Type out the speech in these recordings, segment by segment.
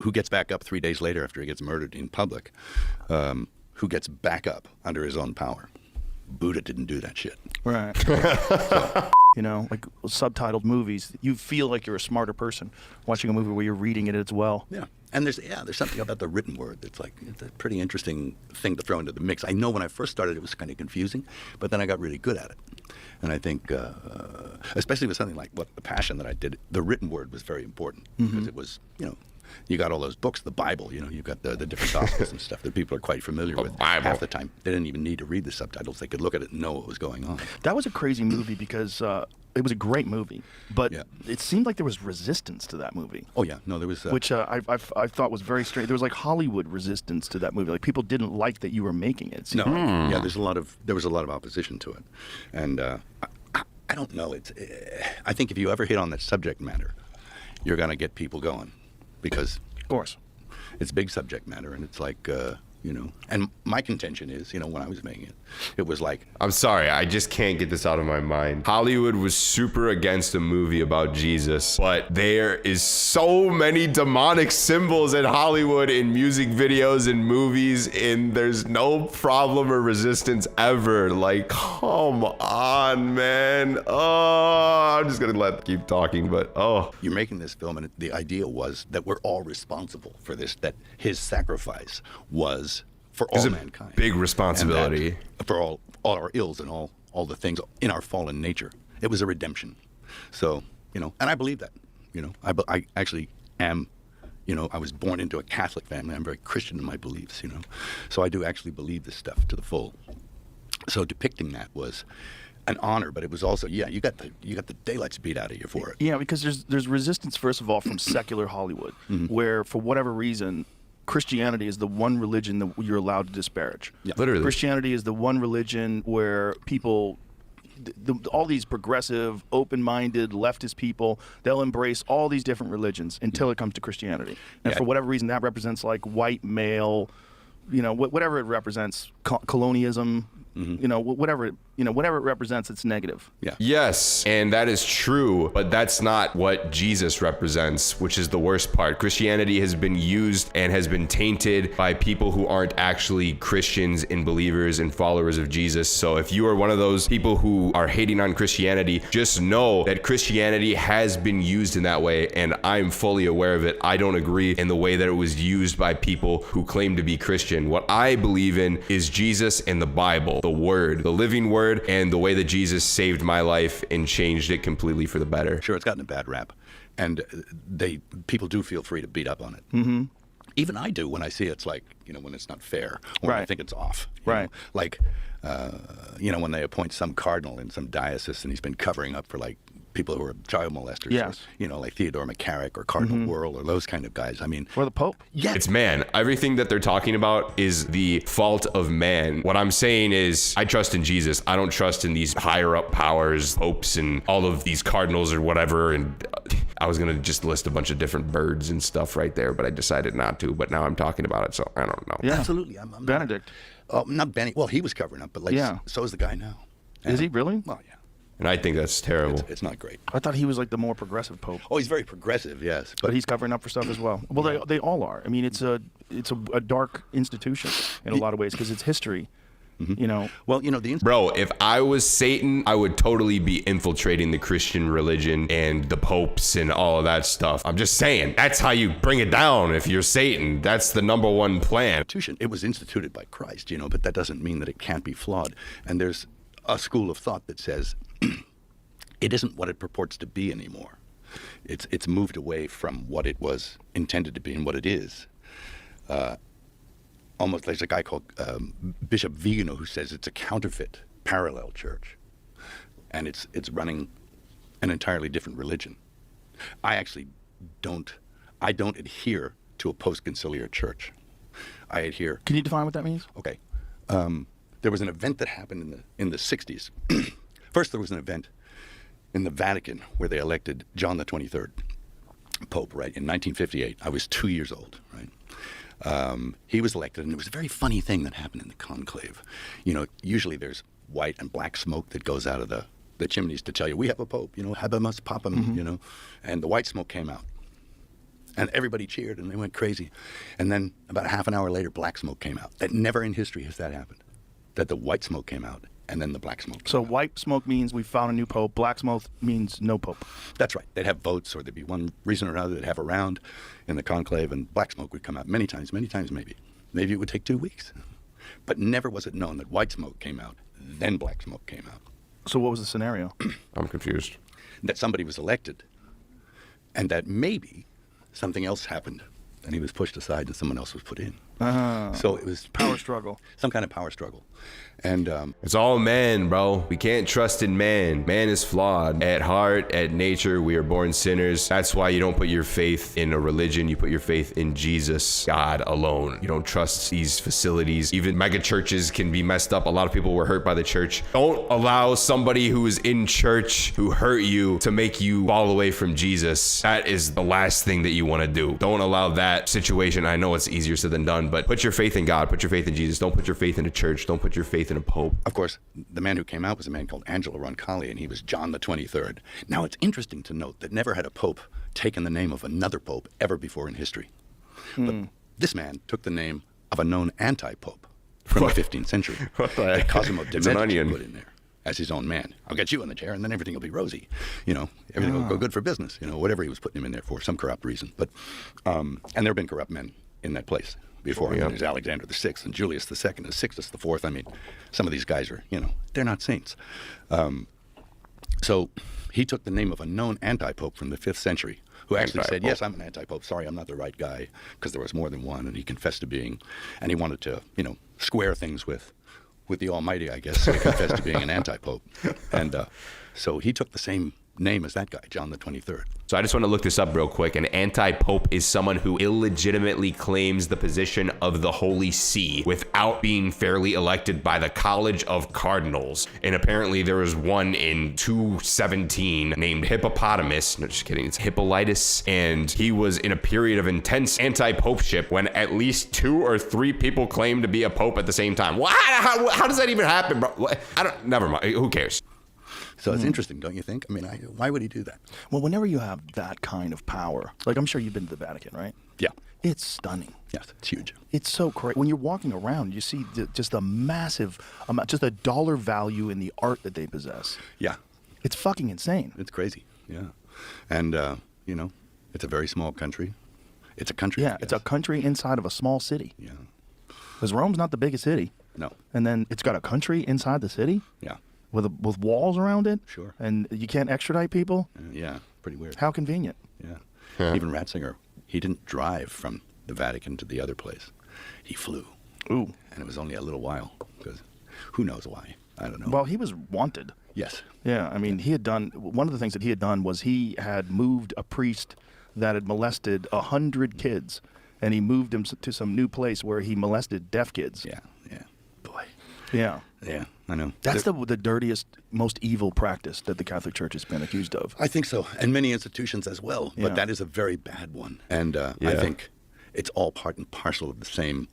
who gets back up 3 days later after he gets murdered in public, who gets back up under his own power. Buddha didn't do that shit. Right. You know, like subtitled movies, you feel like you're a smarter person watching a movie where you're reading it as well. Yeah. And there's something about the written word that's like, it's a pretty interesting thing to throw into the mix. I know when I first started it was kind of confusing, but then I got really good at it. And I think, especially with something like The Passion that I did, the written word was very important because it was, you got all those books, the Bible, you got the different gospels and stuff that people are quite familiar with. Bible. Half the time, they didn't even need to read the subtitles. They could look at it and know what was going on. That was a crazy movie because it was a great movie, but it seemed like there was resistance to that movie. Oh, yeah. No, there was... which I thought was very strange. There was like Hollywood resistance to that movie. Like people didn't like that you were making it. No. Yeah, there was a lot of opposition to it. And I don't know. I think if you ever hit on that subject matter, you're going to get people going. Because, of course, it's big subject matter, and it's like, and my contention is, when I was making it, it was like... I'm sorry, I just can't get this out of my mind. Hollywood was super against a movie about Jesus, but there is so many demonic symbols in Hollywood, in music videos, in movies, and there's no problem or resistance ever. Like, come on, man. Oh, I'm just gonna keep talking, but You're making this film, and the idea was that we're all responsible for this, that his sacrifice was for all mankind. Big responsibility. For all our ills and all the things in our fallen nature. It was a redemption. So, and I believe that. I actually am, I was born into a Catholic family. I'm very Christian in my beliefs, So I do actually believe this stuff to the full. So depicting that was an honor, but it was also, you got the daylights beat out of you for it. Yeah, because there's resistance, first of all, from secular Hollywood, where for whatever reason, Christianity is the one religion that you're allowed to disparage. Yeah. Literally. Christianity is the one religion where people, all these progressive, open-minded, leftist people, they'll embrace all these different religions until it comes to Christianity. And for whatever reason, that represents like white male, whatever it represents, colonialism, whatever it represents, it's negative. Yeah. Yes, and that is true, but that's not what Jesus represents, which is the worst part. Christianity has been used and has been tainted by people who aren't actually Christians and believers and followers of Jesus. So if you are one of those people who are hating on Christianity, just know that Christianity has been used in that way, and I'm fully aware of it. I don't agree in the way that it was used by people who claim to be Christian. What I believe in is Jesus and the Bible, the Word, the living Word, and the way that Jesus saved my life and changed it completely for the better. Sure, it's gotten a bad rap, and people do feel free to beat up on it. Mm-hmm. Even I do when I see it's like, when it's not fair, or when I think it's off. Right. Like, when they appoint some cardinal in some diocese and he's been covering up for like people who are child molesters. Yes. Or, like Theodore McCarrick or Cardinal Wuerl or those kind of guys. I mean, or the Pope. Yeah. It's man. Everything that they're talking about is the fault of man. What I'm saying is I trust in Jesus. I don't trust in these higher up powers, popes, and all of these cardinals or whatever. And I was going to just list a bunch of different birds and stuff right there, but I decided not to. But now I'm talking about it, so I don't know. Yeah. Absolutely. I'm Benedict. Not Benny. Well, he was covering up, but so is the guy now. Is he really? Well, yeah. And I think that's terrible. It's not great. I thought he was like the more progressive Pope. Oh, he's very progressive, yes. But he's covering up for stuff as well. Well, they all are. I mean, it's a dark institution in a lot of ways because it's history. Well, Bro, if I was Satan, I would totally be infiltrating the Christian religion and the popes and all of that stuff. I'm just saying, that's how you bring it down if you're Satan. That's the number one plan. It was instituted by Christ, but that doesn't mean that it can't be flawed. And there's a school of thought that says it isn't what it purports to be anymore. It's moved away from what it was intended to be and what it is. Almost there's a guy called Bishop Vigano who says it's a counterfeit parallel church, and it's running an entirely different religion. I actually don't adhere to a post-conciliar church. I adhere. Can you define what that means? Okay. There was an event that happened in the 60s. First, there was an event in the Vatican where they elected John the 23rd Pope, right, in 1958. I was 2 years old, right? He was elected, and it was a very funny thing that happened in the conclave. Usually there's white and black smoke that goes out of the chimneys to tell you, we have a pope, habemus papam, and the white smoke came out. And everybody cheered, and they went crazy. And then about half an hour later, black smoke came out. That never in history has that happened. That the white smoke came out, and then the black smoke came So out. white smoke means we found a new pope. Black smoke means no pope. That's right. They'd have votes, or there'd be one reason or another. They'd have a round in the conclave, and black smoke would come out many times maybe. Maybe it would take 2 weeks. But never was it known that white smoke came out, then black smoke came out. So what was the scenario? I'm confused. That somebody was elected, and that maybe something else happened, and he was pushed aside and someone else was put in. So it was Power struggle. some kind of power struggle. And It's all man, bro. We can't trust in man. Man is flawed. At heart, at nature, we are born sinners. That's why you don't put your faith in a religion. You put your faith in Jesus, God alone. You don't trust these facilities. Even mega churches can be messed up. A lot of people were hurt by the church. Don't allow somebody who is in church who hurt you to make you fall away from Jesus. That is the last thing that you want to do. Don't allow that situation. I know it's easier said than done, but put your faith in God. Put your faith in Jesus. Don't put your faith in a church. Don't put your faith in a pope. of course, the man who came out was a man called Angelo Roncalli, and he was John the 23rd. Now, it's interesting to note that never had a pope taken the name of another pope ever before in history. But this man took the name of a known anti-pope from the 15th century. What the that heck? Cosimo de' It's an Medici onion. put in there as his own man. I'll get you in the chair, and then everything will be rosy. You know, everything will go good for business. You know, whatever he was putting him in there for, some corrupt reason. But and there have been corrupt men in that place before. I mean, there's Alexander VI and Julius II and Sixtus IV. I mean, some of these guys are, you know, they're not saints. So he took the name of a known anti-pope from the 5th century who actually said, yes, I'm an anti-pope. Sorry, I'm not the right guy, because there was more than one, and he confessed to being, and he wanted to, you know, square things with the Almighty, I guess. So he confessed to being an anti-pope. And so he took the same name as that guy, John the 23rd. So I just want to look this up real quick. An anti-pope is someone who illegitimately claims the position of the Holy See without being fairly elected by the College of Cardinals. And apparently there was one in 217 named Hippopotamus. No, just kidding. It's Hippolytus. And he was in a period of intense anti-popeship when at least 2 or 3 people claimed to be a pope at the same time. How does that even happen, bro? Never mind. Who cares? So it's interesting, don't you think? I mean, why would he do that? Well, whenever you have that kind of power, like I'm sure you've been to the Vatican, right? Yeah. It's stunning. Yes, it's huge. It's so crazy. When you're walking around, you see just a massive amount, just a dollar value in the art that they possess. Yeah, It's fucking insane. it's crazy. Yeah. And, you know, it's a very small country. It's a country. Yeah, I it's a guess. country inside of a small city. Yeah. Because Rome's not the biggest city. No. And then it's got a country inside the city Yeah. with walls around it. Sure. And you can't extradite people. Yeah. Pretty weird. How convenient. Yeah. Even Ratzinger, he didn't drive from the Vatican to the other place. He flew. Ooh. And it was only a little while, because who knows why? I don't know. Well, he was wanted. Yes. Yeah, I mean, he had done, one of the things that he had done was he had moved a priest that had molested 100 kids, and he moved him to some new place where he molested deaf kids. Yeah. Yeah. Boy. Yeah. Yeah, I know. That's the dirtiest, most evil practice that the Catholic Church has been accused of. I think so, and many institutions as well. Yeah. But that is a very bad one, and I think it's all part and parcel of the same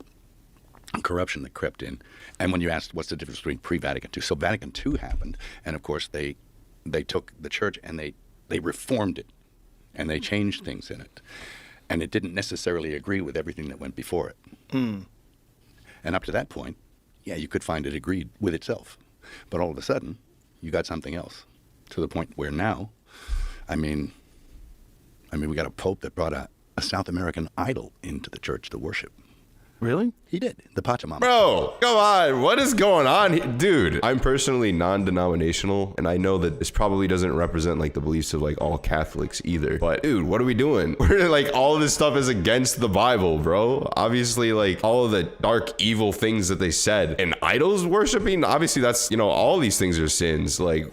corruption that crept in. And when you asked what's the difference between pre-Vatican II, so Vatican II happened, and of course they took the church and they reformed it, and they changed things in it, and it didn't necessarily agree with everything that went before it. And up to that point, yeah, you could find it agreed with itself. But all of a sudden, you got something else, to the point where now, I mean, we got a pope that brought a South American idol into the church to worship. Really? He did, the Pachamama. Bro, come on. What is going on here? Dude, I'm personally non-denominational, and I know that this probably doesn't represent like the beliefs of like all Catholics either. But dude, what are we doing? We're like, all of this stuff is against the Bible, bro. Obviously, like all of the dark, evil things that they said. And idols worshiping, obviously that's, you know, all these things are sins. Like,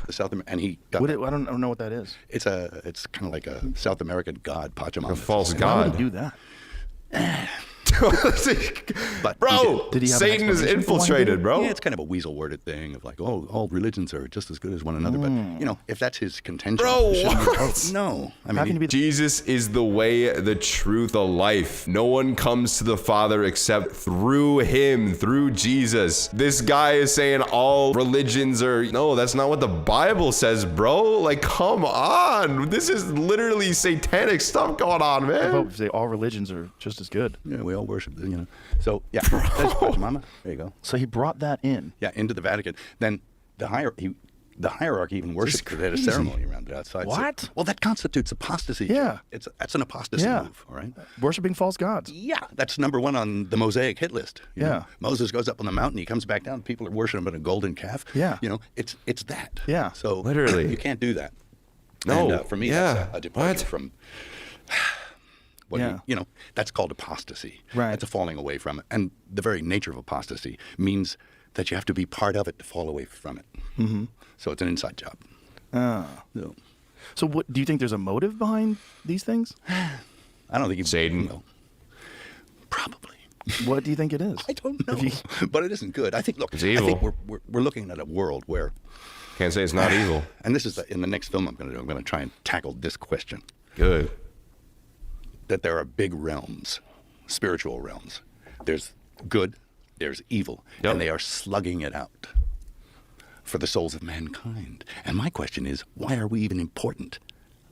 The South and he got, I don't know what that is. it's kind of like a South American god, Pachamama. a false Why god. would he do that? But bro, Did he have an Satan is explanation for why he did infiltrated, it? bro. Yeah, it's kind of a weasel-worded thing of like, oh, all religions are just as good as one another. But if that's his contention, Bro, it shouldn't be- what? no, I How can mean, you be Jesus is the way, the truth, the life. No one comes to the Father except through him, through Jesus. This guy is saying all religions are... No, that's not what the Bible says, bro. Like, come on. This is literally satanic stuff going on, man. Say all religions are just as good. yeah, we all worship, So yeah, that's Coach Mama. There you go. So he brought that in. Yeah, into the Vatican. Then the hierarchy even worshipped it at a ceremony around it outside. What? So, well, that constitutes apostasy. Yeah. That's an apostasy Yeah. move, all right? Worshipping false gods. Yeah, that's number one on the Mosaic hit list. you Yeah. know. Moses goes up on the mountain, he comes back down, people are worshiping a golden calf. Yeah. It's that. Yeah. So Literally. you can't do that. No. And, for me, Yeah. that's a departure What? from. Yeah. That's called apostasy. Right. It's a falling away from it, and the very nature of apostasy means that you have to be part of it to fall away from it. Mm-hmm. So it's an inside job. So, So what do you think there's a motive behind these things? I don't think you Satan. Probably. What do you think it is? I don't know, but it isn't good. I think. Look, It's I think evil. we're looking at a world where, Can't say it's not evil. and this is in the next film I'm going to do. I'm going to try and tackle this question: Good. that there are big realms, spiritual realms. There's good, there's evil, Yep. and they are slugging it out for the souls of mankind. And my question is, why are we even important?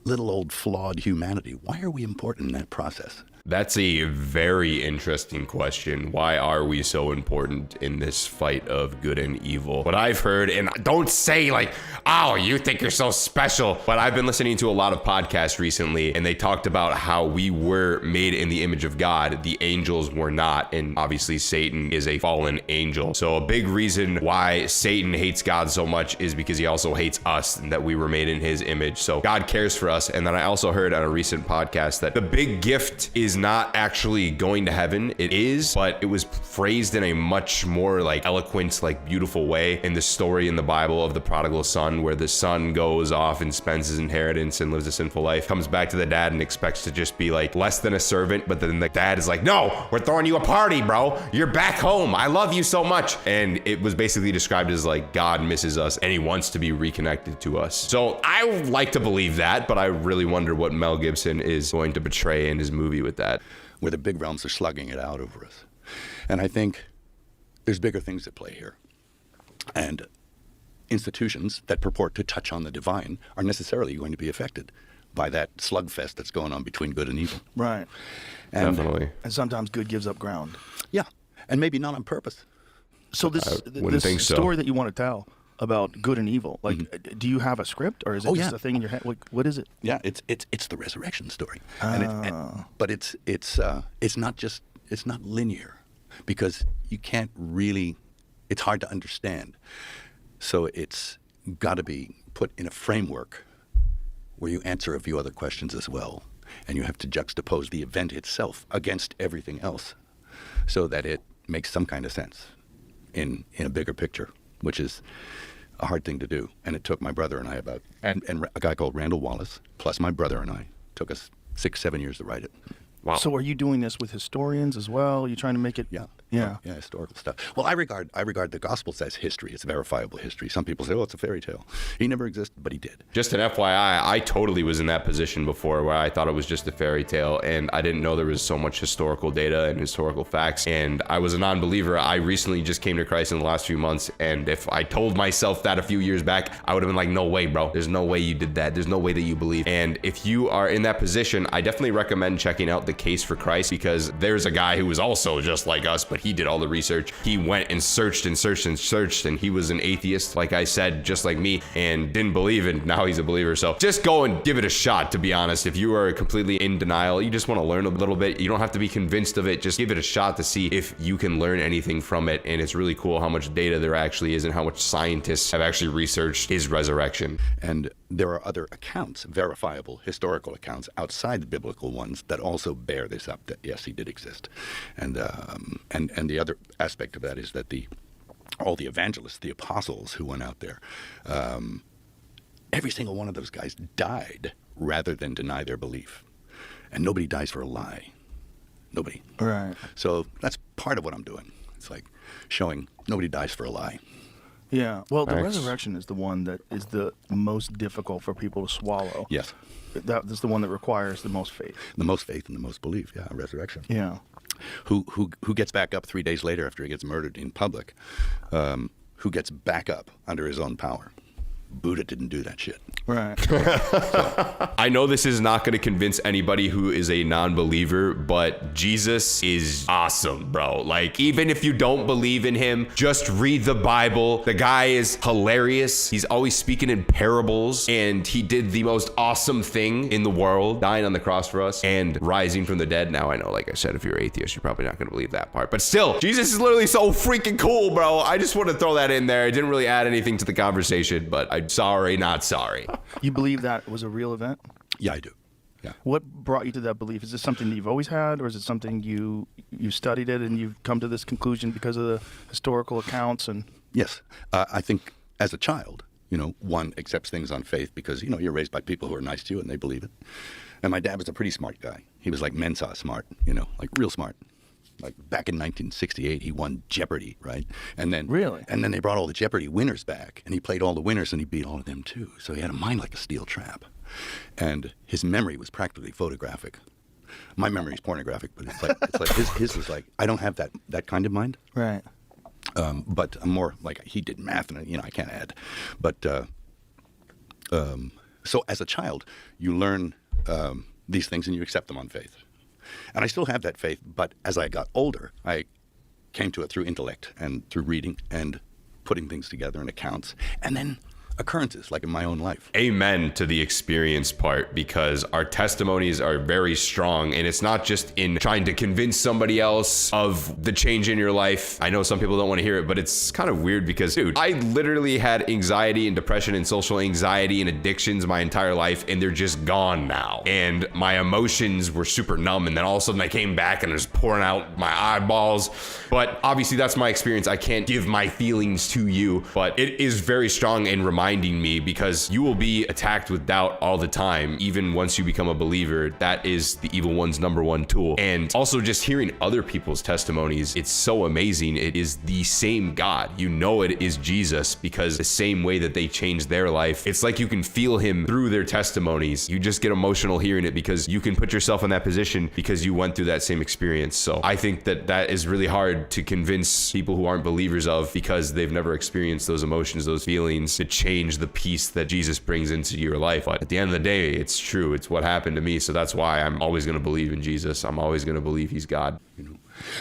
Little old flawed humanity. Why are we important in that process? That's a very interesting question. Why are we so important in this fight of good and evil? What I've heard, and don't say like, oh, you think you're so special, but I've been listening to a lot of podcasts recently, and they talked about how we were made in the image of God. The angels were not, and obviously Satan is a fallen angel. So a big reason why Satan hates God so much is because he also hates us, and that we were made in his image. So God cares for us. And then I also heard on a recent podcast that the big gift is not actually going to heaven. It is, but it was phrased in a much more like eloquent, like beautiful way in the story in the Bible of the prodigal son, where the son goes off and spends his inheritance and lives a sinful life, comes back to the dad and expects to just be like less than a servant. But then the dad is like, no, we're throwing you a party, bro. You're back home. I love you so much. And it was basically described as like God misses us and he wants to be reconnected to us. So I would like to believe that, but I really wonder what Mel Gibson is going to portray in his movie with that. Where the big realms are slugging it out over us. And I think there's bigger things at play here. And institutions that purport to touch on the divine are necessarily going to be affected by that slugfest that's going on between good and evil. Right. And, Definitely. And sometimes good gives up ground. Yeah, and maybe not on purpose. So this wouldn't think so. story that you want to tell about good and evil, like, do you have a script or is it Oh, just yeah. a thing in your head? Like, what is it? Yeah, it's the resurrection story. But it's not linear, because you can't really, it's hard to understand. So it's got to be put in a framework where you answer a few other questions as well, and you have to juxtapose the event itself against everything else, so that it makes some kind of sense in a bigger picture, which is a hard thing to do. And it took my brother and I and a guy called Randall Wallace, plus my brother and I, took us 6-7 years to write it. Wow. So are you doing this with historians as well? Are you trying to make it? Yeah. Yeah. Yeah, historical stuff. Well, I regard the Gospels as history. It's verifiable history. Some people say, oh, it's a fairy tale. He never existed, but he did. Just an FYI, I totally was in that position before where I thought it was just a fairy tale and I didn't know there was so much historical data and historical facts, and I was a non-believer. I recently just came to Christ in the last few months, and if I told myself that a few years back, I would have been like, no way, bro. There's no way you did that. There's no way that you believe. And if you are in that position, I definitely recommend checking out The Case for Christ, because there's a guy who was also just like us, but he did all the research. He went and searched and searched and searched, and he was an atheist, like I said, just like me, and didn't believe, and now he's a believer. So just go and give it a shot, to be honest. If you are completely in denial, you just want to learn a little bit, you don't have to be convinced of it. Just give it a shot to see if you can learn anything from it. And it's really cool how much data there actually is and how much scientists have actually researched his resurrection. And there are other accounts, verifiable historical accounts outside the biblical ones, that also bear this up, that yes, he did exist. And the other aspect of that is that all the evangelists, the apostles who went out there, every single one of those guys died rather than deny their belief. And nobody dies for a lie. Nobody. Right. So that's part of what I'm doing. It's like showing nobody dies for a lie. Yeah. Well, the Thanks. resurrection is the one that is the most difficult for people to swallow. Yes. That's the one that requires the most faith. The most faith and the most belief. Yeah, resurrection. Yeah. Who gets back up 3 days later after he gets murdered in public? Who gets back up under his own power? Buddha didn't do that shit. Right. I know this is not going to convince anybody who is a non-believer, but Jesus is awesome, bro. Like, even if you don't believe in him, just read the Bible. The guy is hilarious. He's always speaking in parables, and he did the most awesome thing in the world, dying on the cross for us and rising from the dead. Now, I know, like I said, if you're atheist, you're probably not going to believe that part, but still, Jesus is literally so freaking cool, bro. I just want to throw that in there. It didn't really add anything to the conversation, but I'm sorry, not sorry. You believe that was a real event? Yeah, I do. Yeah. What brought you to that belief? Is this something that you've always had, or is it something you studied it and you've come to this conclusion because of the historical accounts? And Yes. I think as a child, one accepts things on faith because, you're raised by people who are nice to you and they believe it. And my dad was a pretty smart guy. He was like Mensa smart, like real smart. Like back in 1968, he won Jeopardy, right? And then Really? And then they brought all the Jeopardy winners back, and he played all the winners, and he beat all of them too. So he had a mind like a steel trap, and his memory was practically photographic. My memory is pornographic, but it's like his was like, I don't have that kind of mind. right. But I'm more like he did math, and I can't add. But so as a child, you learn these things and you accept them on faith. And I still have that faith, but as I got older, I came to it through intellect and through reading and putting things together in accounts, and then occurrences like in my own life. Amen to the experience part, because our testimonies are very strong, and it's not just in trying to convince somebody else of the change in your life. I know some people don't want to hear it, but it's kind of weird because, dude, I literally had anxiety and depression and social anxiety and addictions my entire life, and they're just gone now. And my emotions were super numb, and then all of a sudden they came back and it was pouring out my eyeballs. But obviously that's my experience. I can't give my feelings to you, but it is very strong and reminding me, because you will be attacked with doubt all the time. Even once you become a believer, that is the evil one's number one tool. And also just hearing other people's testimonies, it's so amazing. It is the same God. It is Jesus, because the same way that they changed their life, it's like you can feel him through their testimonies. You just get emotional hearing it because you can put yourself in that position because you went through that same experience. So I think that is really hard to convince people who aren't believers of, because they've never experienced those emotions, those feelings, to change the peace that Jesus brings into your life. But at the end of the day, it's true. It's what happened to me. So that's why I'm always going to believe in Jesus. I'm always going to believe he's God.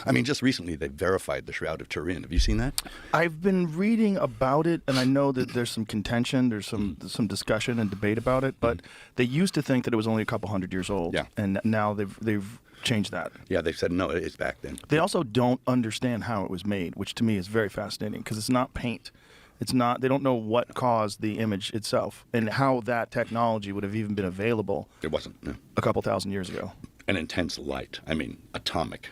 I mean, just recently they verified the Shroud of Turin. Have you seen that? I've been reading about it, and I know that there's some contention, there's some discussion and debate about it, but they used to think that it was only a couple hundred years old. Yeah. And now they've changed that. Yeah, they said no, it's back then. They also don't understand how it was made, which to me is very fascinating, because it's not paint. It's not. They don't know what caused the image itself and how that technology would have even been available. It wasn't. No. A couple thousand years ago. An intense light. I mean, atomic.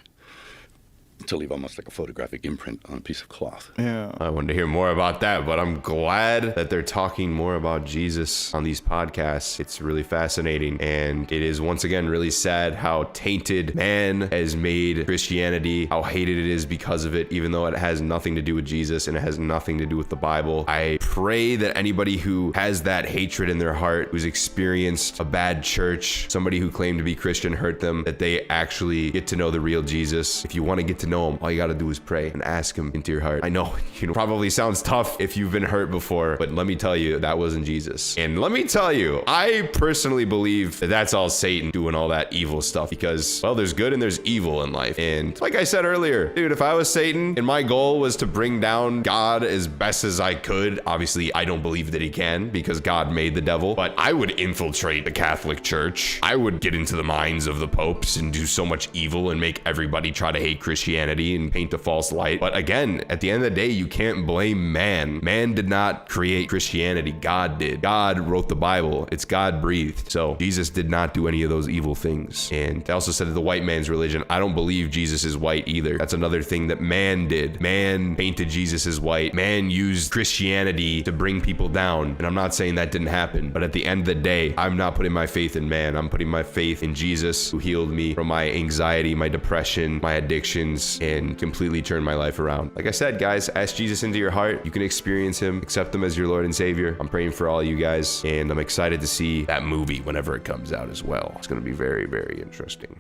To leave almost like a photographic imprint on a piece of cloth. Yeah. I wanted to hear more about that, but I'm glad that they're talking more about Jesus on these podcasts. It's really fascinating, and it is once again really sad how tainted man has made Christianity, how hated it is because of it, even though it has nothing to do with Jesus and it has nothing to do with the Bible. I pray that anybody who has that hatred in their heart, who's experienced a bad church, somebody who claimed to be Christian hurt them, that they actually get to know the real Jesus. If you want to get to know him, all you got to do is pray and ask him into your heart. I know, probably sounds tough if you've been hurt before, but let me tell you, that wasn't Jesus. And let me tell you, I personally believe that that's all Satan doing all that evil stuff, because, well, there's good and there's evil in life. And like I said earlier, dude, if I was Satan and my goal was to bring down God as best as I could, obviously I don't believe that he can, because God made the devil, but I would infiltrate the Catholic Church. I would get into the minds of the popes and do so much evil and make everybody try to hate Christianity Christianity and paint a false light. But again, at the end of the day, you can't blame man. Man did not create Christianity. God did. God wrote the Bible. It's God breathed. So Jesus did not do any of those evil things. And I also said that the white man's religion, I don't believe Jesus is white either. That's another thing that man did. Man painted Jesus as white. Man used Christianity to bring people down. And I'm not saying that didn't happen, but at the end of the day, I'm not putting my faith in man. I'm putting my faith in Jesus, who healed me from my anxiety, my depression, my addictions, and completely turned my life around. Like I said, guys, ask Jesus into your heart. You can experience him, accept him as your Lord and Savior. I'm praying for all you guys, and I'm excited to see that movie whenever it comes out as well. It's going to be very, very interesting.